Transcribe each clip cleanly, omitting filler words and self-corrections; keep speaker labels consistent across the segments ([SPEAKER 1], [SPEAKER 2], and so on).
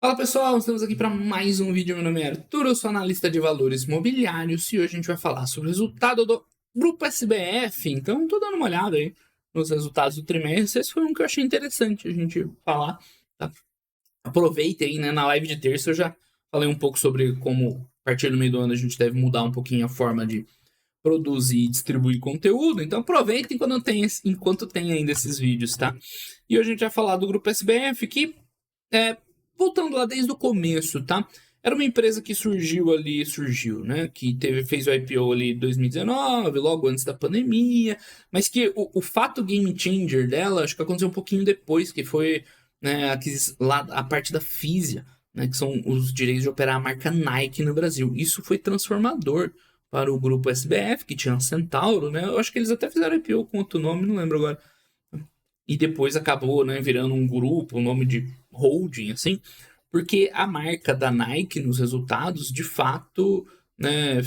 [SPEAKER 1] Fala pessoal, estamos aqui para mais um vídeo. Meu nome é Arthur, eu sou analista de valores imobiliários e hoje a gente vai falar sobre o resultado do Grupo SBF. Então, tô dando uma olhada aí nos resultados do trimestre. Esse foi um que eu achei interessante a gente falar. Tá? Aproveitem aí, né? Na live de terça eu já falei um pouco sobre como, a partir do meio do ano, a gente deve mudar um pouquinho a forma de produzir e distribuir conteúdo. Então, aproveitem enquanto tem ainda esses vídeos, tá? E hoje a gente vai falar do Grupo SBF que voltando lá desde o começo, tá? Era uma empresa que surgiu, né? Que fez o IPO ali em 2019, logo antes da pandemia, mas que o fato game changer dela, acho que aconteceu um pouquinho depois, que foi, né, a parte da Fisia, né? Que são os direitos de operar a marca Nike no Brasil. Isso foi transformador para o grupo SBF, que tinha a Centauro, né? Eu acho que eles até fizeram IPO com outro nome, não lembro agora. E depois acabou, né, virando um grupo, um nome de holding, assim, porque a marca da Nike nos resultados, de fato, né,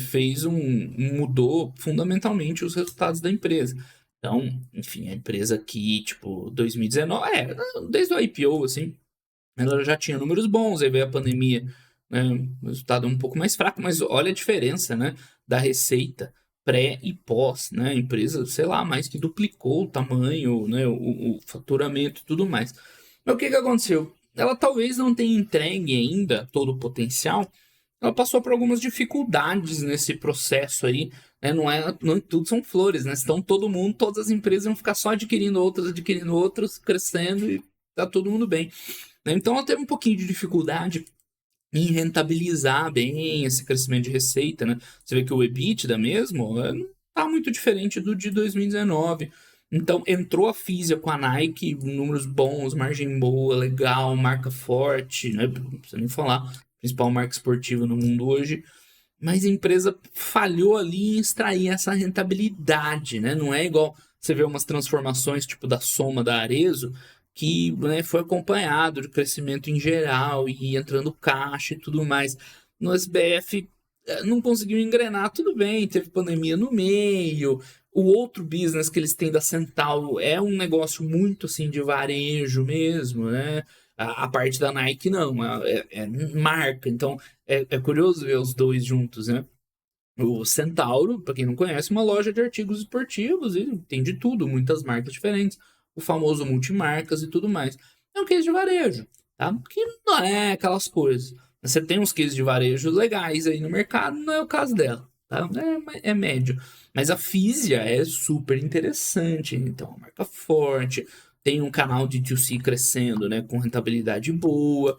[SPEAKER 1] mudou fundamentalmente os resultados da empresa. Então, enfim, a empresa que, tipo, 2019, desde o IPO, assim, ela já tinha números bons, aí veio a pandemia, né, o resultado um pouco mais fraco, mas olha a diferença, né, da receita pré e pós, né, a empresa, sei lá, mais que duplicou o tamanho, né, o faturamento e tudo mais. Mas o que que aconteceu? Ela talvez não tenha entregue ainda todo o potencial, ela passou por algumas dificuldades nesse processo aí, né, não tudo são flores, né, então todas as empresas vão ficar só adquirindo outras, crescendo e tá todo mundo bem. Então ela teve um pouquinho de dificuldade em rentabilizar bem esse crescimento de receita, né? Você vê que o EBITDA mesmo não tá muito diferente do de 2019. Então entrou a Fisia com a Nike, números bons, margem boa, legal, marca forte, né? Não precisa nem falar, principal marca esportiva no mundo hoje. Mas a empresa falhou ali em extrair essa rentabilidade, né? Não é igual você vê umas transformações tipo da Soma da Arezzo, que, né, foi acompanhado de crescimento em geral e entrando caixa e tudo mais. No SBF não conseguiu engrenar, tudo bem, teve pandemia no meio. O outro business que eles têm da Centauro é um negócio muito assim de varejo mesmo, né? A parte da Nike não, é marca. Então é curioso ver os dois juntos, né? O Centauro, para quem não conhece, uma loja de artigos esportivos e tem de tudo, muitas marcas diferentes, o famoso multimarcas e tudo mais. É um case de varejo, tá? Que não é aquelas coisas. Você tem uns cases de varejo legais aí no mercado, não é o caso dela, tá? É médio. Mas a Fisia é super interessante, então, uma marca forte, tem um canal de 2C crescendo, né, com rentabilidade boa.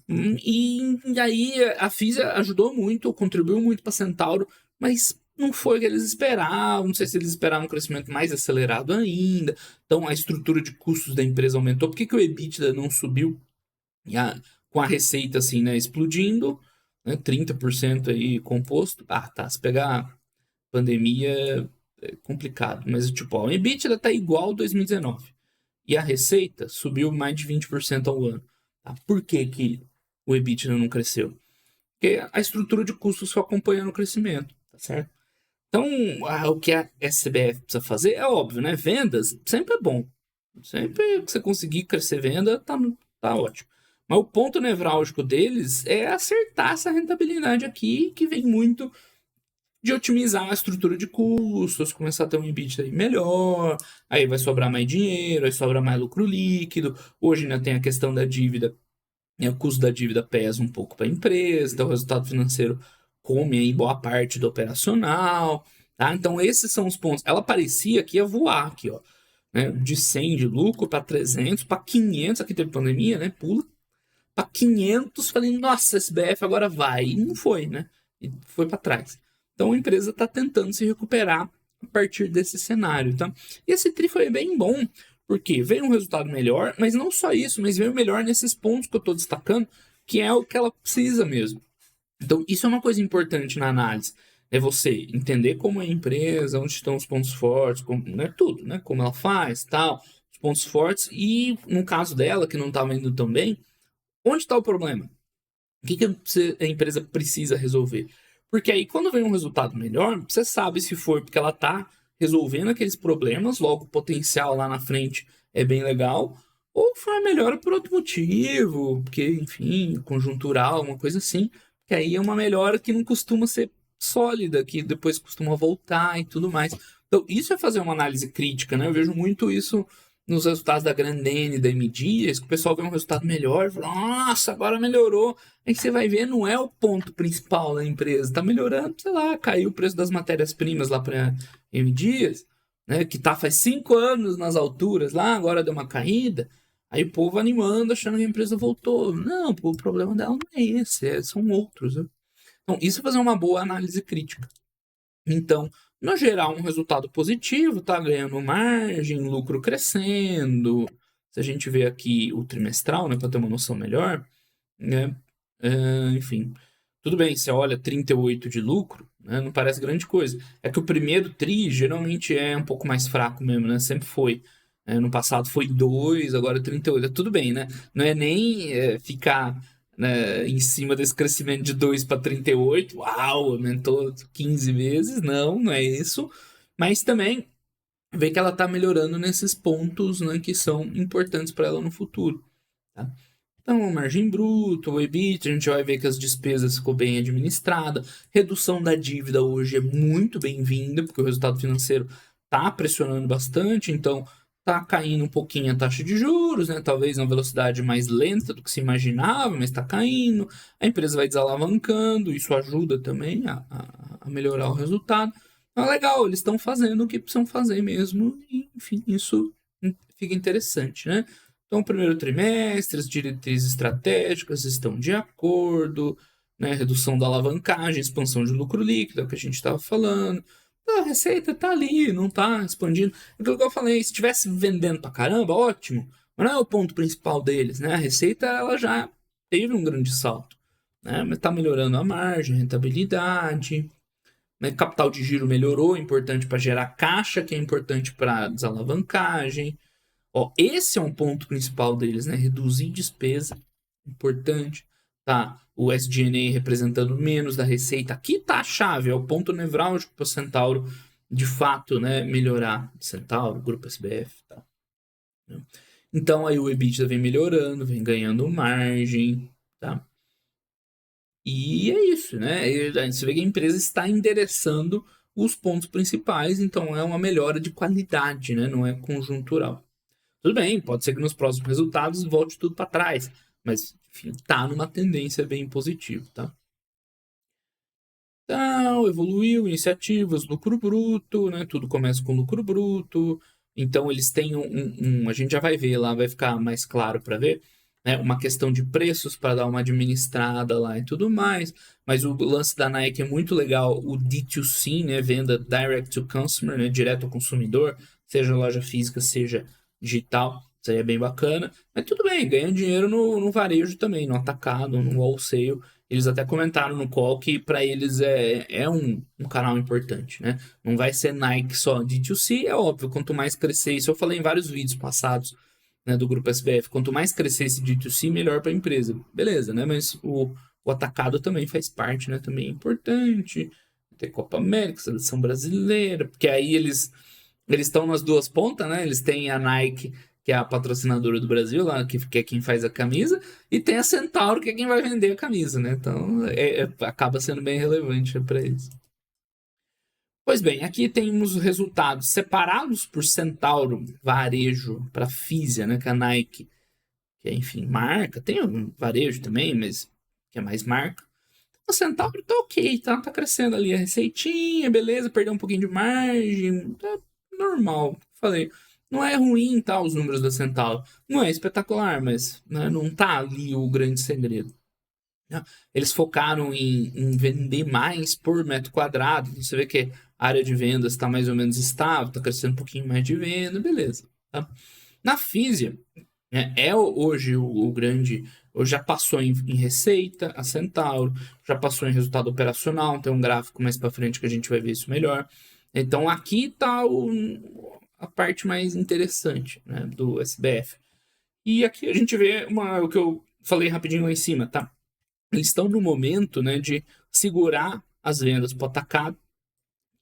[SPEAKER 1] E aí a Fisia ajudou muito, contribuiu muito para Centauro, mas não foi o que eles esperavam. Não sei se eles esperavam um crescimento mais acelerado ainda. Então a estrutura de custos da empresa aumentou. Por que, que o EBITDA não subiu? Com a receita assim, né, explodindo, né, 30% aí composto. Ah, tá. Se pegar pandemia é complicado, mas tipo, ó, o EBITDA tá igual ao 2019 e a receita subiu mais de 20% ao ano. Tá? Por que, que o EBITDA não cresceu? Porque a estrutura de custos foi acompanhando o crescimento, tá certo? Então, o que a SBF precisa fazer é óbvio, né? Vendas sempre é bom. Sempre que você conseguir crescer venda, tá ótimo. Mas o ponto nevrálgico deles é acertar essa rentabilidade aqui, que vem muito de otimizar a estrutura de custos, começar a ter um EBITDA melhor, aí vai sobrar mais dinheiro, aí sobra mais lucro líquido. Hoje ainda tem a questão da dívida, né? O custo da dívida pesa um pouco para a empresa, então o resultado financeiro come aí boa parte do operacional, tá? Então esses são os pontos. Ela parecia que ia voar aqui, ó, né? De 100 de lucro para 300, para 500, aqui teve pandemia, né? Pula para 500, falei, nossa, SBF agora vai. E não foi, né? E foi para trás. Então a empresa está tentando se recuperar a partir desse cenário, tá? E esse tri foi bem bom, porque veio um resultado melhor, mas não só isso, mas veio melhor nesses pontos que eu estou destacando, que é o que ela precisa mesmo. Então isso é uma coisa importante na análise. É você entender como é a empresa, onde estão os pontos fortes, como, né, tudo, né? Como ela faz, tal, os pontos fortes. E no caso dela, que não estava indo tão bem, onde está o problema? O que a empresa precisa resolver? Porque aí, quando vem um resultado melhor, você sabe se foi porque ela está resolvendo aqueles problemas, logo o potencial lá na frente é bem legal, ou foi uma melhora por outro motivo, porque, enfim, conjuntural, uma coisa assim, que aí é uma melhora que não costuma ser sólida, que depois costuma voltar e tudo mais. Então, isso é fazer uma análise crítica, né? Eu vejo muito isso nos resultados da Grandene, da M Dias, que o pessoal vê um resultado melhor e fala, nossa, agora melhorou. Aí você vai ver, não é o ponto principal da empresa, tá melhorando, sei lá, caiu o preço das matérias-primas lá para M Dias, né, que tá faz 5 anos nas alturas lá, agora deu uma caída. Aí o povo animando, achando que a empresa voltou. Não, pô, o problema dela não é esse, são outros. Né? Então, isso é fazer uma boa análise crítica. Então, no geral, um resultado positivo, tá ganhando margem, lucro crescendo. Se a gente vê aqui o trimestral, né, para ter uma noção melhor, né, enfim, tudo bem, você olha 38 de lucro, né, não parece grande coisa. É que o primeiro tri geralmente é um pouco mais fraco mesmo, né, sempre foi. No passado foi 2, agora 38. Tudo bem, né? Não é nem ficar, né, em cima desse crescimento de 2 para 38. Uau, aumentou 15 vezes. Não, não é isso. Mas também ver que ela está melhorando nesses pontos, né, que são importantes para ela no futuro. Tá? Então, a margem bruta, o EBIT, a gente vai ver que as despesas ficou bem administrada. Redução da dívida hoje é muito bem-vinda, porque o resultado financeiro está pressionando bastante, então está caindo um pouquinho a taxa de juros, né? Talvez uma velocidade mais lenta do que se imaginava, mas está caindo. A empresa vai desalavancando, isso ajuda também a melhorar o resultado. Então, é legal, eles estão fazendo o que precisam fazer mesmo, e, enfim, isso fica interessante, né? Então, o primeiro trimestre, as diretrizes estratégicas estão de acordo, né? Redução da alavancagem, expansão de lucro líquido, é o que a gente estava falando. A receita está ali, não está expandindo. Aquilo que eu falei, se estivesse vendendo para caramba, ótimo. Mas não é o ponto principal deles, né? A receita ela já teve um grande salto, né? Mas está melhorando a margem, a rentabilidade, né? Capital de giro melhorou, importante para gerar caixa, que é importante para desalavancagem. Ó, esse é um ponto principal deles, né? Reduzir despesa, importante, tá? O SG&A representando menos da receita. Aqui tá a chave, é o ponto nevrálgico para o Centauro, de fato, né? Melhorar. Centauro, Grupo SBF, tá? Então aí o EBITDA vem melhorando, vem ganhando margem, tá? E é isso, né? Você vê que a empresa está endereçando os pontos principais, então é uma melhora de qualidade, né? Não é conjuntural. Tudo bem, pode ser que nos próximos resultados volte tudo para trás, mas enfim, tá numa tendência bem positiva, tá? Então, evoluiu, iniciativas, lucro bruto, né? Tudo começa com lucro bruto. Então, eles têm a gente já vai ver lá, vai ficar mais claro para ver, né? Uma questão de preços para dar uma administrada lá e tudo mais. Mas o lance da Nike é muito legal, o D2C, né? Venda direct to consumer, né? Direto ao consumidor, seja loja física, seja digital. Isso aí é bem bacana. Mas tudo bem, ganha dinheiro no varejo também, no atacado, no wholesale. Eles até comentaram no call que para eles é um canal importante, né? Não vai ser Nike só D2C, é óbvio, quanto mais crescer, isso eu falei em vários vídeos passados, né, do Grupo SBF, quanto mais crescer esse D2C, melhor para a empresa. Beleza, né? Mas o atacado também faz parte, né? Também é importante. Tem Copa América, Seleção Brasileira, porque aí eles estão nas duas pontas, né? Eles têm a Nike, que é a patrocinadora do Brasil, lá, que é quem faz a camisa, e tem a Centauro, que é quem vai vender a camisa, né? Então, acaba sendo bem relevante para eles. Pois bem, aqui temos os resultados separados por Centauro, varejo, para Fisia, né? Que é a Nike, que é, enfim, marca. Tem um varejo também, mas que é mais marca. O Centauro tá ok, tá crescendo ali a receitinha, beleza, perdeu um pouquinho de margem, tá normal. Falei, não é ruim, tá, os números da Centauro. Não é espetacular, mas, né, não tá ali o grande segredo. Né? Eles focaram em vender mais por metro quadrado. Você vê que a área de vendas está mais ou menos estável, tá crescendo um pouquinho mais de venda, beleza. Tá? Na Fisia, né, hoje o grande. Hoje já passou em receita, a Centauro, já passou em resultado operacional. Tem um gráfico mais para frente que a gente vai ver isso melhor. Então aqui está a parte mais interessante, né, do SBF. E aqui a gente vê o que eu falei rapidinho lá em cima, tá? Eles estão no momento, né, de segurar as vendas para o atacado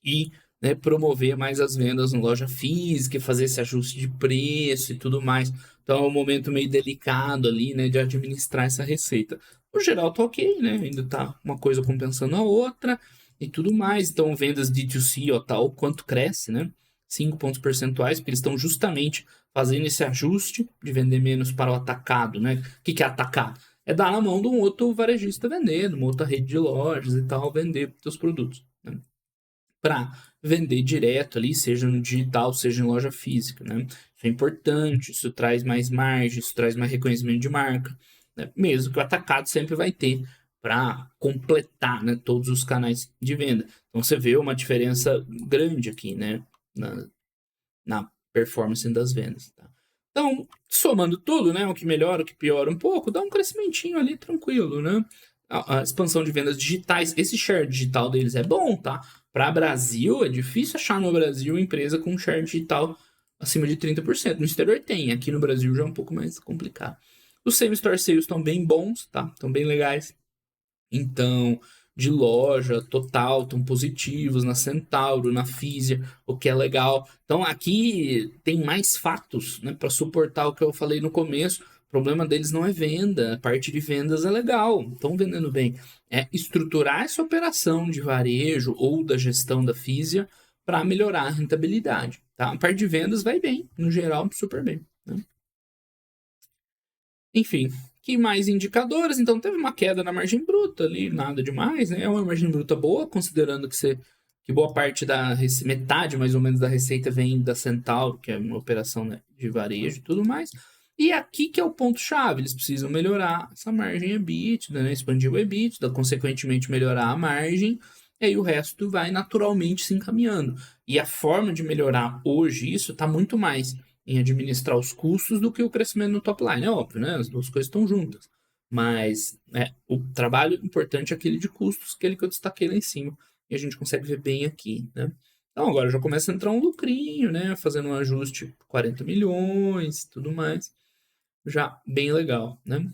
[SPEAKER 1] e né, promover mais as vendas na loja física, fazer esse ajuste de preço e tudo mais. Então é um momento meio delicado ali, né, de administrar essa receita. No geral tá ok, né? Ainda tá uma coisa compensando a outra e tudo mais. Então vendas D2C, ó, tal, quanto cresce, né? 5 pontos percentuais, porque eles estão justamente fazendo esse ajuste de vender menos para o atacado, né? O que é atacado? É dar na mão de um outro varejista vender, de uma outra rede de lojas e tal, vender seus produtos, né? Para vender direto ali, seja no digital, seja em loja física, né? Isso é importante, isso traz mais margem, isso traz mais reconhecimento de marca, né? Mesmo que o atacado sempre vai ter para completar, né, todos os canais de venda. Então você vê uma diferença grande aqui, né, na performance das vendas, tá? Então, somando tudo, né, o que melhora, o que piora um pouco, dá um crescimentinho ali tranquilo, né? A expansão de vendas digitais, esse share digital deles é bom, tá? Para Brasil, é difícil achar no Brasil empresa com share digital acima de 30%. No exterior tem, aqui no Brasil já é um pouco mais complicado. Os same-store sales estão bem bons, tá? Estão bem legais. Então, de loja total, estão positivos na Centauro, na Fisia, o que é legal. Então, aqui tem mais fatos, né, para suportar o que eu falei no começo. O problema deles não é venda, a parte de vendas é legal, estão vendendo bem. É estruturar essa operação de varejo ou da gestão da Fisia para melhorar a rentabilidade. Tá? A parte de vendas vai bem, no geral, super bem. Né? Enfim, que mais indicadores? Então teve uma queda na margem bruta ali, nada demais, né? É uma margem bruta boa, considerando que boa parte metade mais ou menos da receita vem da Centauro, que é uma operação, né, de varejo e tudo mais. E aqui que é o ponto-chave, eles precisam melhorar essa margem EBITDA, né? Expandir o EBITDA, consequentemente melhorar a margem, e aí o resto vai naturalmente se encaminhando. E a forma de melhorar hoje isso está muito mais em administrar os custos do que o crescimento no top line. É óbvio, né? As duas coisas estão juntas. Mas o trabalho importante é aquele de custos, aquele que eu destaquei lá em cima. E a gente consegue ver bem aqui, né? Então agora já começa a entrar um lucrinho, né? Fazendo um ajuste 40 milhões tudo mais. Já bem legal, né?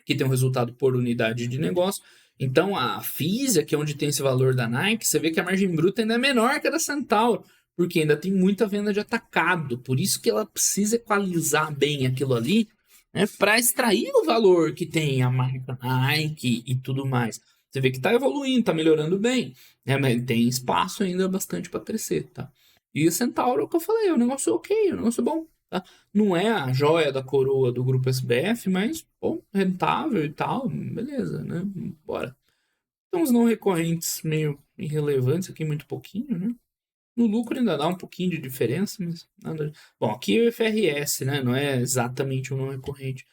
[SPEAKER 1] Aqui tem um resultado por unidade de negócio. Então a Fisia, que é onde tem esse valor da Nike, você vê que a margem bruta ainda é menor que a da Centauro, porque ainda tem muita venda de atacado. Por isso que ela precisa equalizar bem aquilo ali, né, para extrair o valor que tem a marca Nike e tudo mais. Você vê que está evoluindo, está melhorando bem, né, mas tem espaço ainda bastante para crescer, tá? E a Centauro, é o que eu falei, é um negócio ok, é um negócio bom. Tá? Não é a joia da coroa do grupo SBF, mas bom, rentável e tal, beleza, né? Bora. Então os não recorrentes meio irrelevantes aqui, muito pouquinho, né? No lucro ainda dá um pouquinho de diferença, mas nada. Bom, aqui é o FRS, né? Não é exatamente um não recorrente.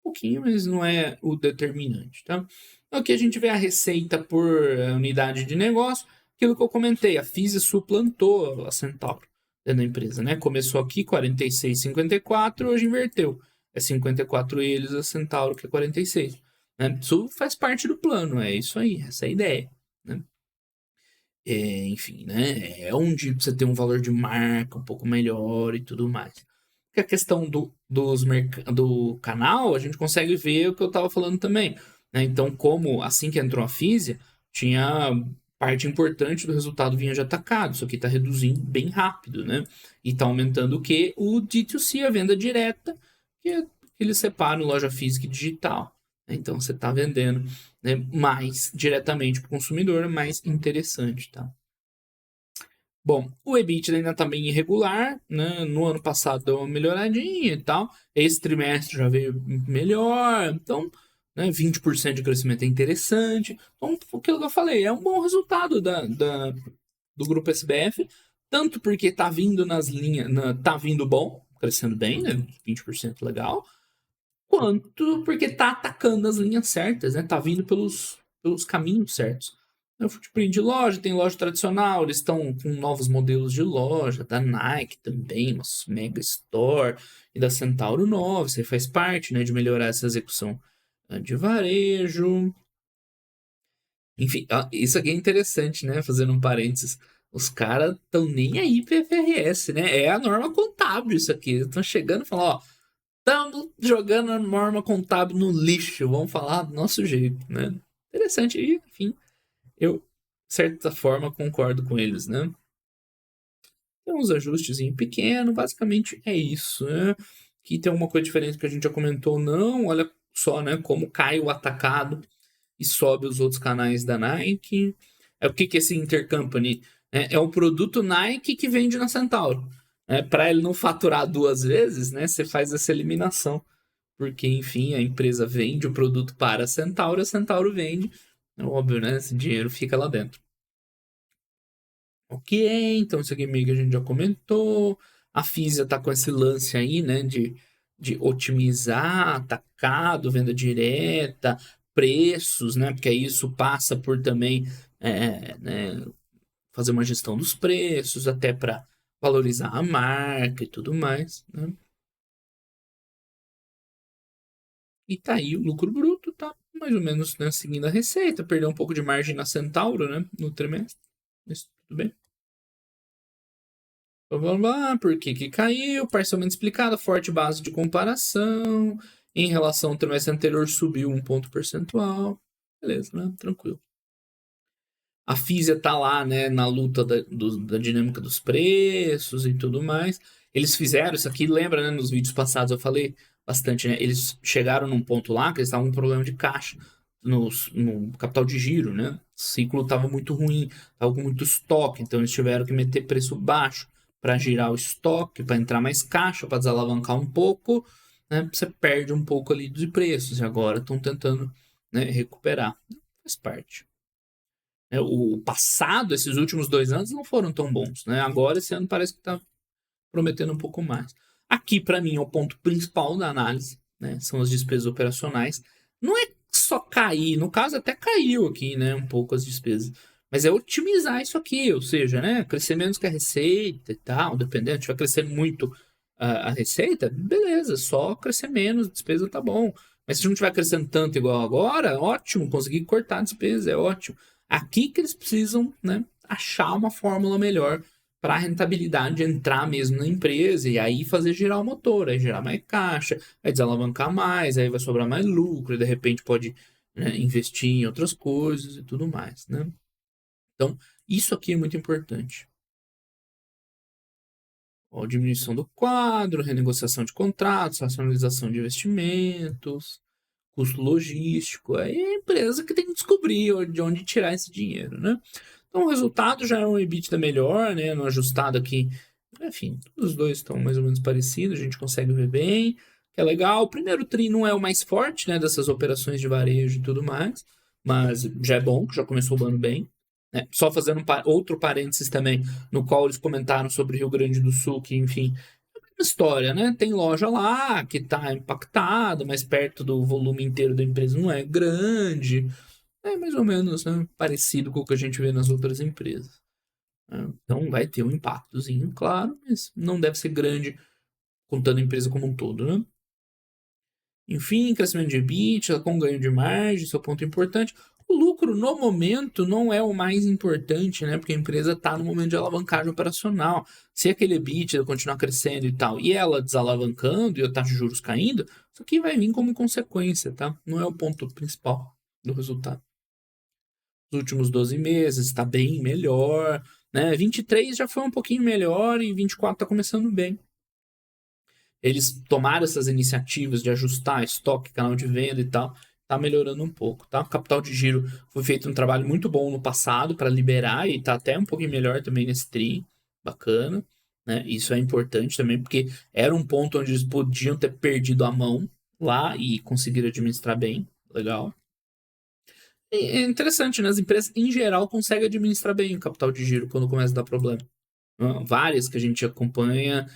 [SPEAKER 1] Um pouquinho, mas não é o determinante, tá? Então aqui a gente vê a receita por unidade de negócio. Aquilo que eu comentei, a Fisia suplantou a Centauro dentro da empresa, né? Começou aqui 46,54, hoje inverteu. É 54 eles, a Centauro que é 46. Né? Isso faz parte do plano, é isso aí, essa é a ideia, né? Enfim, né? É onde você tem um valor de marca um pouco melhor e tudo mais. Porque a questão do canal, a gente consegue ver o que eu estava falando também. Né? Então, como assim que entrou a Fisia, tinha parte importante do resultado vinha de atacado. Isso aqui está reduzindo bem rápido, né? E está aumentando o que? O D2C, a venda direta, que eles separam loja física e digital. Então, você está vendendo, né, mais diretamente para o consumidor, mais interessante, tá? Bom, o EBITDA ainda está bem irregular, né? No ano passado deu uma melhoradinha e tal. Esse trimestre já veio melhor, então, né, 20% de crescimento é interessante. Então, o que eu falei, é um bom resultado do grupo SBF, tanto porque está vindo nas linhas, tá vindo bom, crescendo bem, né? 20% legal, quanto porque tá atacando as linhas certas, né? Tá vindo pelos caminhos certos. O footprint de loja, tem loja tradicional, eles estão com novos modelos de loja, da Nike também, uma Mega Store, e da Centauro nova, você faz parte, né, de melhorar essa execução de varejo. Enfim, isso aqui é interessante, né, fazendo um parênteses. Os caras estão nem aí para FRS, né? É a norma contábil isso aqui. Estão chegando e falando, ó, estamos jogando a norma contábil no lixo, vamos falar do nosso jeito, né? Interessante, e, enfim, eu, de certa forma, concordo com eles, né? Tem uns ajustes pequeno, basicamente é isso, né? Aqui tem uma coisa diferente que a gente já comentou, não, olha só, né, como cai o atacado e sobe os outros canais da Nike. O que é esse intercompany? É o produto Nike que vende na Centauro. Para ele não faturar duas vezes, né, você faz essa eliminação. Porque, enfim, a empresa vende o produto para a Centauro vende. É óbvio, né? Esse dinheiro fica lá dentro. Ok, então isso aqui meio que a gente já comentou. A Fisia tá com esse lance aí, né? De otimizar atacado, venda direta, preços, né? Porque aí isso passa por também né, fazer uma gestão dos preços, até para valorizar a marca e tudo mais, né? E tá aí o lucro bruto, tá mais ou menos, né, seguindo a receita, perdeu um pouco de margem na Centauro, né, no trimestre. Mas tudo bem. Vamos lá, por que que caiu? Parcialmente explicado, forte base de comparação. Em relação ao trimestre anterior, subiu um ponto percentual. Beleza, né? Tranquilo. A Fisia tá lá, né, na luta da dinâmica dos preços e tudo mais. Eles fizeram isso aqui, lembra, né, nos vídeos passados eu falei bastante, né? Eles chegaram num ponto lá que eles estavam com um problema de caixa no capital de giro, né? O ciclo estava muito ruim, estava com muito estoque, então eles tiveram que meter preço baixo para girar o estoque, para entrar mais caixa, para desalavancar um pouco, né? Você perde um pouco ali de preços e agora estão tentando, né, recuperar. Faz parte. O passado, esses últimos 2 anos, não foram tão bons, né? Agora, esse ano parece que está prometendo um pouco mais. Aqui, para mim, é o ponto principal da análise, né? São as despesas operacionais. Não é só cair, no caso até caiu aqui, né? Um pouco as despesas. Mas é otimizar isso aqui, ou seja, né? Crescer menos que a receita e tal, dependendo. Se vai crescer muito a receita, beleza, só crescer menos, despesa tá bom. Mas se não estiver crescendo tanto igual agora, ótimo, conseguir cortar a despesa, é ótimo. Aqui que eles precisam, né, achar uma fórmula melhor para a rentabilidade entrar mesmo na empresa e aí fazer girar o motor, aí gerar mais caixa, aí desalavancar mais, aí vai sobrar mais lucro, e de repente pode, né, investir em outras coisas e tudo mais, né? Então, isso aqui é muito importante. Ó, diminuição do quadro, renegociação de contratos, racionalização de investimentos, custo logístico. Aí é a empresa que tem que descobrir de onde tirar esse dinheiro, né? Então o resultado já é um EBITDA melhor, né? No ajustado aqui. Enfim, os dois estão mais ou menos parecidos, a gente consegue ver bem, que é legal. O primeiro TRI não é o mais forte, né? Dessas operações de varejo e tudo mais, mas já é bom, já começou o ano bem. Né? Só fazendo outro parênteses também, no qual eles comentaram sobre Rio Grande do Sul, que, enfim, história, né? Tem loja lá que está impactada, mas perto do volume inteiro da empresa não é grande. É mais ou menos, né, parecido com o que a gente vê nas outras empresas. Né? Então vai ter um impactozinho, claro, mas não deve ser grande contando a empresa como um todo, né? Enfim, crescimento de EBITDA com ganho de margem, isso é um ponto importante. O lucro, no momento, não é o mais importante, né? Porque a empresa está no momento de alavancagem operacional. Se aquele EBITDA continuar crescendo e tal, e ela desalavancando e a taxa de juros caindo, isso aqui vai vir como consequência, tá? Não é o ponto principal do resultado. Os últimos 12 meses está bem melhor, né? 23 já foi um pouquinho melhor e 24 está começando bem. Eles tomaram essas iniciativas de ajustar estoque, canal de venda e tal, tá melhorando um pouco, tá? O capital de giro foi feito um trabalho muito bom no passado para liberar e tá até um pouquinho melhor também nesse tri, bacana, né? Isso é importante também porque era um ponto onde eles podiam ter perdido a mão lá e conseguiram administrar bem, legal. E é interessante, né? As empresas em geral conseguem administrar bem o capital de giro quando começa a dar problema. Várias que a gente acompanha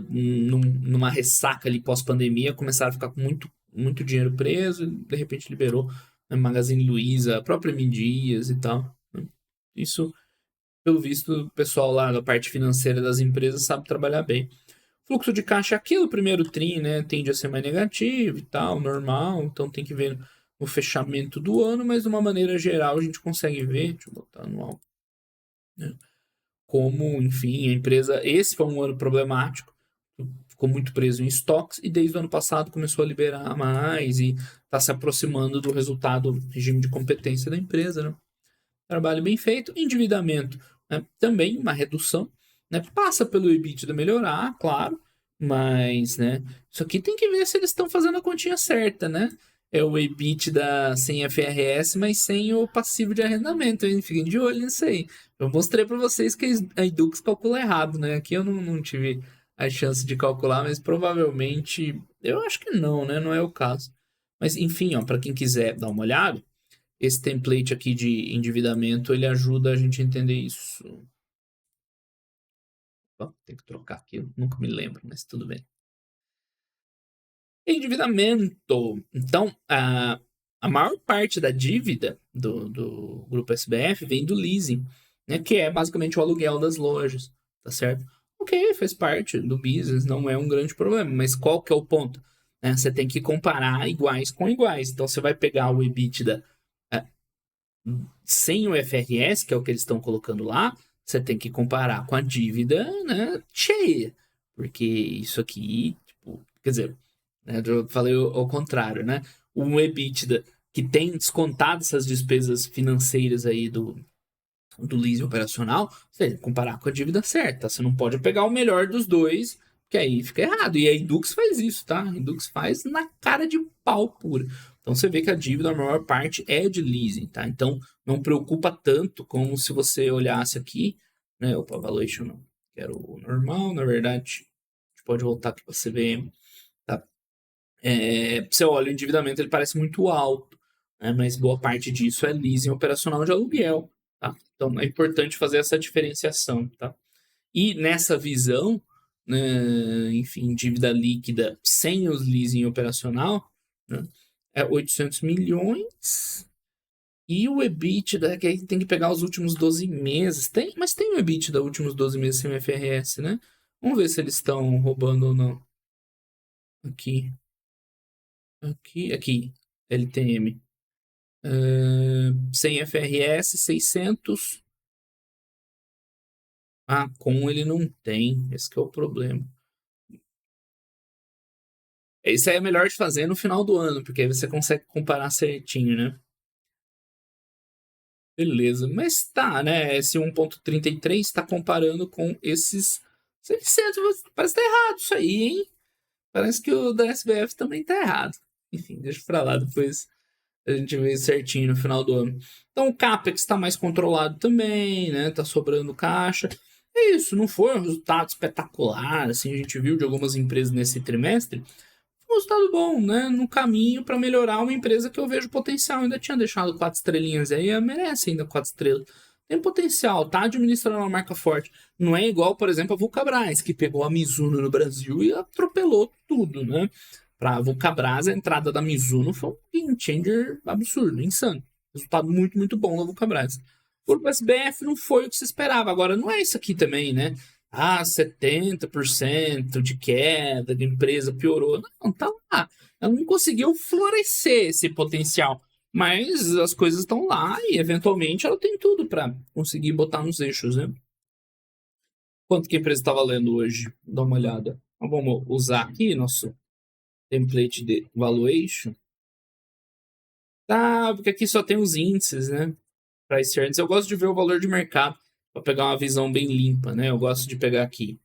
[SPEAKER 1] numa ressaca ali pós-pandemia começaram a ficar com muito, muito dinheiro preso e de repente liberou, né, Magazine Luiza, a própria M Dias e tal, né? Isso, pelo visto, o pessoal lá da parte financeira das empresas sabe trabalhar bem. Fluxo de caixa aqui no primeiro TRI, né, tende a ser mais negativo e tal, normal, então tem que ver no fechamento do ano, mas de uma maneira geral a gente consegue ver, deixa eu botar anual, né? Como, enfim, a empresa. Esse foi um ano problemático, ficou muito preso em estoques e desde o ano passado começou a liberar mais e está se aproximando do resultado, regime de competência da empresa, né? Trabalho bem feito, endividamento, né? Também uma redução, né? Passa pelo EBITDA melhorar, claro, mas, né? Isso aqui tem que ver se eles estão fazendo a continha certa, né? É o EBITDA sem FRS, mas sem o passivo de arrendamento, hein? Fiquem de olho nisso aí. Eu mostrei para vocês que a Edux calcula errado, né? Aqui eu não tive a chance de calcular, mas provavelmente, eu acho que não, né? Não é o caso. Mas enfim, ó, para quem quiser dar uma olhada, esse template aqui de endividamento, ele ajuda a gente a entender isso. Ó, tem que trocar aqui, eu nunca me lembro, mas tudo bem. Endividamento. Então, a maior parte da dívida do grupo SBF vem do leasing, né, que é basicamente o aluguel das lojas, tá certo? Ok, faz parte do business, não é um grande problema, mas qual que é o ponto? Né, você tem que comparar iguais com iguais. Então, você vai pegar o EBITDA é, sem o FRS, que é o que eles estão colocando lá, você tem que comparar com a dívida, né, cheia. Porque isso aqui, tipo, quer dizer, né, eu falei ao contrário, né? Um EBITDA que tem descontado essas despesas financeiras aí do leasing operacional, você tem que comparar com a dívida certa. Você não pode pegar o melhor dos dois, que aí fica errado. E a Edux faz isso, tá? A Edux faz na cara de pau pura. Então você vê que a dívida, a maior parte, é de leasing, tá? Então não preocupa tanto como se você olhasse aqui, né? Opa, valuation não. Quero o normal, na verdade. A gente pode voltar aqui para CVM. Tá? Você olha, o endividamento ele parece muito alto, né? Mas boa parte disso é leasing operacional de aluguel. Tá? Então é importante fazer essa diferenciação. Tá? E nessa visão, né, enfim, dívida líquida sem os leasing operacional, né, é 800 milhões. E o EBITDA, que aí tem que pegar os últimos 12 meses. Mas tem o EBITDA dos últimos 12 meses sem o FRS, né? Vamos ver se eles estão roubando ou não. Aqui, aqui. LTM. Sem FRS, 600. Ah, com ele não tem. Esse que é o problema. Isso aí é melhor de fazer no final do ano, porque aí você consegue comparar certinho, né? Beleza. Mas tá, né? Esse 1,33 está comparando com esses 600. Parece que tá errado isso aí, hein? Parece que o da SBF também tá errado. Enfim, deixa pra lá, depois a gente vê certinho no final do ano. Então o CAPEX está mais controlado também, né? Tá sobrando caixa. É isso, não foi um resultado espetacular, assim, a gente viu de algumas empresas nesse trimestre. Foi um resultado bom, né? No caminho para melhorar uma empresa que eu vejo potencial. Eu ainda tinha deixado 4 estrelinhas aí, merece ainda 4 estrelas. Tem potencial, tá administrando uma marca forte. Não é igual, por exemplo, a Vulcabras, que pegou a Mizuno no Brasil e atropelou tudo, né? Para a Vulcabras, a entrada da Mizuno foi um game changer absurdo, insano. Resultado muito, muito bom da Vulcabras. O SBF não foi o que se esperava. Agora, não é isso aqui também, né? 70% de queda de empresa piorou. Não, tá lá. Ela não conseguiu florescer esse potencial. Mas as coisas estão lá e, eventualmente, ela tem tudo para conseguir botar nos eixos, né? Quanto que a empresa está valendo hoje? Dá uma olhada. Então, vamos usar aqui nosso template de valuation. Tá, porque aqui só tem os índices, né? Price earnings. Eu gosto de ver o valor de mercado para pegar uma visão bem limpa, né? Eu gosto de pegar aqui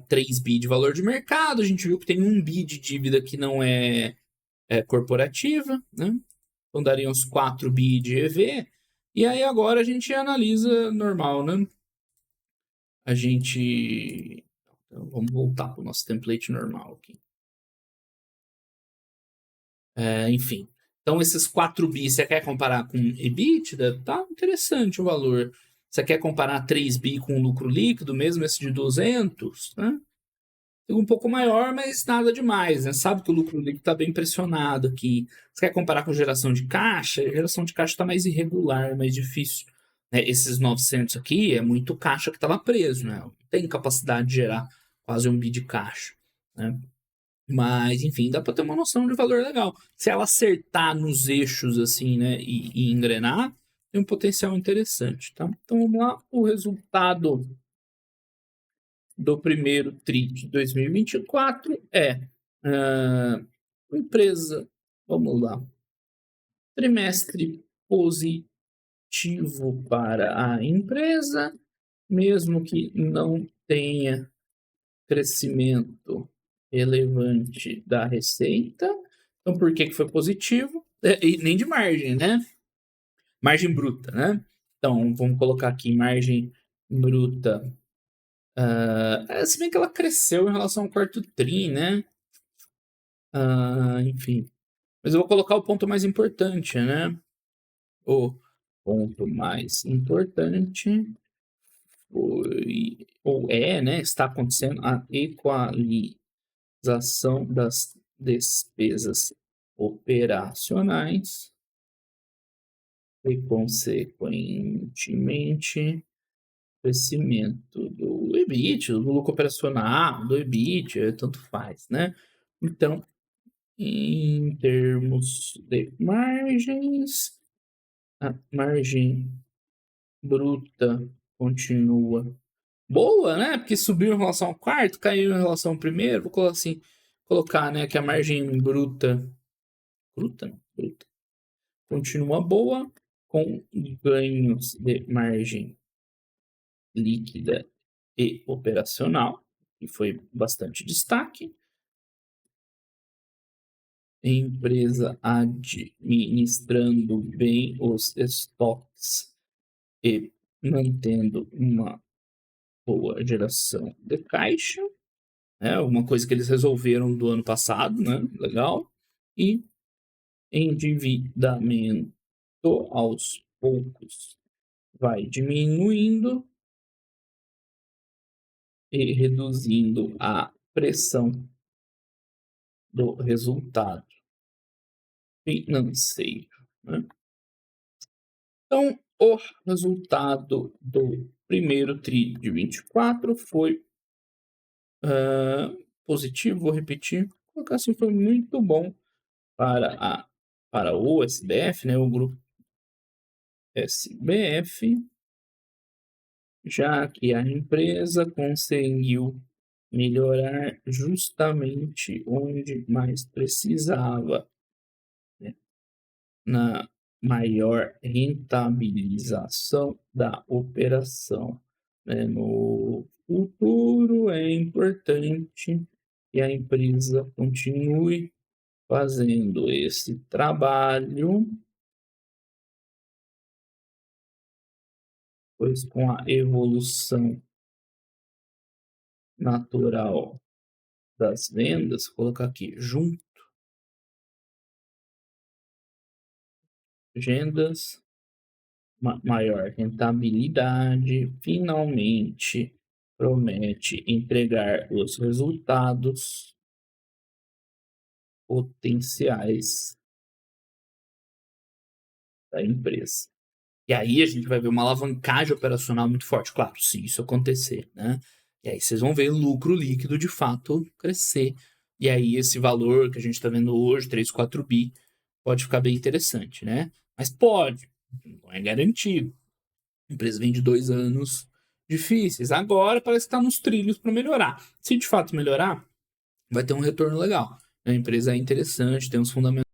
[SPEAKER 1] 3 bi de valor de mercado. A gente viu que tem 1 bi de dívida que não é corporativa, né? Então daria uns 4 bi de EV. E aí agora a gente analisa normal, né? A gente. Então, vamos voltar para o nosso template normal aqui. Enfim. Então, esses 4 bi, você quer comparar com EBITDA? Tá interessante o valor. Você quer comparar 3 bi com lucro líquido, mesmo esse de 200, né? Um pouco maior, mas nada demais, né? Sabe que o lucro líquido está bem pressionado aqui. Você quer comparar com geração de caixa? A geração de caixa está mais irregular, mais difícil. Né? Esses 900 aqui é muito caixa que estava preso, né? Não tem capacidade de gerar quase 1 bi de caixa, né? Mas, enfim, dá para ter uma noção de valor legal. Se ela acertar nos eixos, assim, né, e engrenar, tem um potencial interessante, tá? Então, vamos lá, o resultado do primeiro TRI de 2024 empresa, vamos lá, trimestre positivo para a empresa, mesmo que não tenha crescimento relevante da receita. Então, por que foi positivo? E nem de margem, né? Margem bruta, né? Então, vamos colocar aqui margem bruta. Se bem que ela cresceu em relação ao quarto tri, né? Enfim. Mas eu vou colocar o ponto mais importante, né? O ponto mais importante foi, ou é, né? Está acontecendo a equalização das despesas operacionais e, consequentemente, crescimento do EBIT, do lucro operacional, do EBIT, tanto faz, né? Então, em termos de margens, a margem bruta continua boa, né? Porque subiu em relação ao quarto, caiu em relação ao primeiro. Vou colocar assim, né, que a margem bruta continua boa, com ganhos de margem líquida e operacional, que foi bastante destaque. Empresa administrando bem os estoques e mantendo uma boa geração de caixa, né? Uma coisa que eles resolveram do ano passado, né? Legal. E endividamento aos poucos vai diminuindo e reduzindo a pressão do resultado financeiro, né? Então, o resultado do primeiro tri de 24 foi positivo, vou repetir, vou colocar assim, foi muito bom para o SBF, né, o grupo SBF, já que a empresa conseguiu melhorar justamente onde mais precisava, né, na maior rentabilização da operação, né? No futuro é importante que a empresa continue fazendo esse trabalho, pois com a evolução natural das vendas, vou colocar aqui junto, vendas, maior rentabilidade, finalmente promete entregar os resultados potenciais da empresa. E aí a gente vai ver uma alavancagem operacional muito forte, claro, se isso acontecer, né? E aí vocês vão ver o lucro líquido de fato crescer. E aí esse valor que a gente está vendo hoje, 3, 4 bi, pode ficar bem interessante, né? Mas pode, não é garantido. A empresa vem de 2 anos difíceis. Agora parece que está nos trilhos para melhorar. Se de fato melhorar, vai ter um retorno legal. A empresa é interessante, tem uns fundamentos